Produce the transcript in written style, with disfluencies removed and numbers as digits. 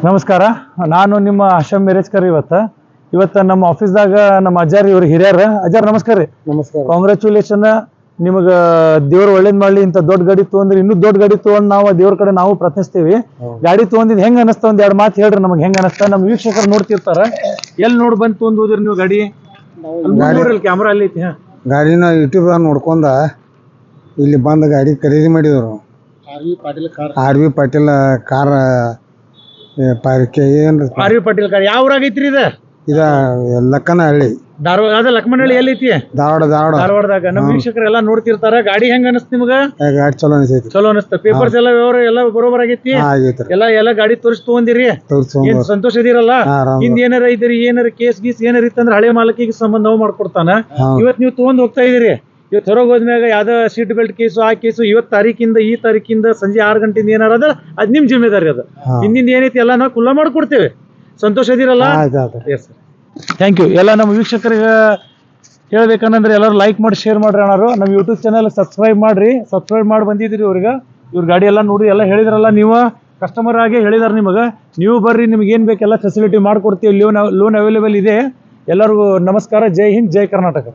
ನಮಸ್ಕಾರ. ನಾನು ನಿಮ್ಮ ಹಶಮ್ ಮಿರೇಜ್ಕರ್. ಇವತ್ತು ನಮ್ಮ ಆಫೀಸ್ದಾಗ ನಮ್ಮ ಅಜ್ಜಾರ್ ಇವ್ರು ಹಿರಿಯರ. ಅಜ್ಜಾರ್ ನಮಸ್ಕಾರ ರೀ. ನಮಸ್ಕಾರ. ಕಾಂಗ್ರ್ಯಾಚುಲೇಷನ್. ನಿಮಗೆ ದೇವ್ರು ಒಳ್ಳೇದ್ ಮಾಡ್ಲಿ. ಇಂಥ ದೊಡ್ಡ ಗಾಡಿ ತೊಗೊಂಡ್ರಿ, ಇನ್ನೂ ದೊಡ್ಡ ಗಾಡಿ ತೊಗೊಂಡು ನಾವು ದೇವ್ರ ಕಡೆ ನಾವು ಪ್ರಯತ್ನಿಸ್ತೀವಿ. ಗಾಡಿ ತೊಗೊಂಡಿದ್ದು ಹೆಂಗ್ ಅನಿಸ್ತಾ? ಒಂದ್ ಎರಡು ಮಾತು ಹೇಳ್ರಿ ನಮಗೆ. ಹೆಂಗ್ ಅನಿಸ್ತಾ? ನಮ್ಮ ವೀಕ್ಷಕರು ನೋಡ್ತಿರ್ತಾರ. ಎಲ್ಲಿ ನೋಡಿ ಬಂದು ತೊಗೊಂಡ್ರಿ ನೀವು ಗಾಡಿ? ಕ್ಯಾಮ್ರಾ ಅಲ್ಲಿ ಐತಿ. ಗಾಡಿನ ಯೂಟ್ಯೂಬ್ ನೋಡ್ಕೊಂಡ ಇಲ್ಲಿ ಬಂದು ಗಾಡಿ ಖರೀದಿ ಮಾಡಿದ್ರು. ಆರ್ ವಿ ಪಾಟೀಲ್ ಕಾರ್ ಏನ್ರಿ? ಆರ್ ವಿ ಪಾಟೀಲ್ ಕಾರ್ ಯಾವ ಊರಾಗ ಐತ್ರಿ? ಇದ ಲಕ್ಕನಹಳ್ಳಿ, ಧಾರವಾಡ. ಅದ ಲಕ್ಷ್ಮಣಹಳ್ಳಿ ಎಲ್ಲಿ ಐತಿ? ಧಾರವಾಡದಾಗ. ನಮ್ಮ ವೀಕ್ಷಕರೆಲ್ಲ ನೋಡ್ತಿರ್ತಾರ. ಗಾಡಿ ಹೆಂಗ್ ಅನಿಸ್ತ ನಿಮ್ಗ? ಗಾಡಿ ಚಲೋ ಅನಿಸೈತಿ. ಚಲೋ ಅನಿಸ್ತ. ಪೇಪರ್ಸ್ ಎಲ್ಲ ವ್ಯವಹಾರ ಎಲ್ಲ ಬರೋಬರ್ ಆಗೈತಿ? ಎಲ್ಲ ಗಾಡಿ ತೋರಿಸಿ ತಗೊಂಡಿರಿ? ಏನ್ ಸಂತೋಷ ಇದೀರಲ್ಲ? ಹಿಂದ್ ಏನಾರ ಇದ್ರಿ, ಏನಾರ ಕೇಸ್ ಗೀಸ್ ಏನಾರ ಇತ್ತಂದ್ರೆ ಹಳೆ ಮಾಲಕಿಗೆ ಸಂಬಂಧ ಮಾಡ್ಕೊಡ್ತಾನ. ಇವತ್ ನೀವು ತಗೊಂಡ್ ಹೋಗ್ತಾ ಇದೀರಿ. ಇವತ್ತು ಹೊರಗೆ ಹೋದ್ಮ್ಯಾಗ ಯಾವ್ದೋ ಸೀಟ್ ಬೆಲ್ಟ್ ಕೇಸು ಆ ಕೇಸು ಇವತ್ತು ತಾರೀಕಿಂದ ಈ ತಾರೀಕಿಂದ ಸಂಜೆ 6 ಗಂಟೆಯಿಂದ ಏನಾರ ಅದ ಅದ್ ನಿಮ್ ಜಿಮ್ಮೆದಾರಿ. ಅದು ಹಿಂದಿಂದ ಏನೈತಿ ಎಲ್ಲ ನಾವು ಕುಲ್ಲ ಮಾಡ್ಕೊಡ್ತೇವೆ. ಸಂತೋಷ ಇದೀರಲ್ಲ? Yes, thank you. ಎಲ್ಲ ನಮ್ಮ ವೀಕ್ಷಕರಿಗೆ ಹೇಳ್ಬೇಕಂದ್ರೆ ಎಲ್ಲರೂ ಲೈಕ್ ಮಾಡಿ ಶೇರ್ ಮಾಡ್ರಿ ಅಣ್ಣಾರು. ನಮ್ಮ ಯೂಟ್ಯೂಬ್ ಚಾನಲ್ ಸಬ್ಸ್ಕ್ರೈಬ್ ಮಾಡ್ರಿ. ಸಬ್ಸ್ಕ್ರೈಬ್ ಮಾಡಿ ಬಂದಿದ್ರಿ ಇವ್ರಿಗೆ. ಇವ್ರ ಗಾಡಿ ಎಲ್ಲ ನೋಡಿ ಎಲ್ಲ ಹೇಳಿದ್ರಲ್ಲ, ನೀವು ಕಸ್ಟಮರ್ ಆಗಿ ಹೇಳಿದಾರೆ ನಿಮಗೆ. ನೀವು ಬರ್ರಿ, ನಿಮ್ಗೆ ಏನು ಬೇಕೆಲ್ಲ ಫೆಸಿಲಿಟಿ ಮಾಡ್ಕೊಡ್ತೀವಿ. ಲೋನ್ ಅವೈಲೇಬಲ್ ಇದೆ. ಎಲ್ಲರಿಗೂ ನಮಸ್ಕಾರ. ಜೈ ಹಿಂದ್, ಜೈ ಕರ್ನಾಟಕ.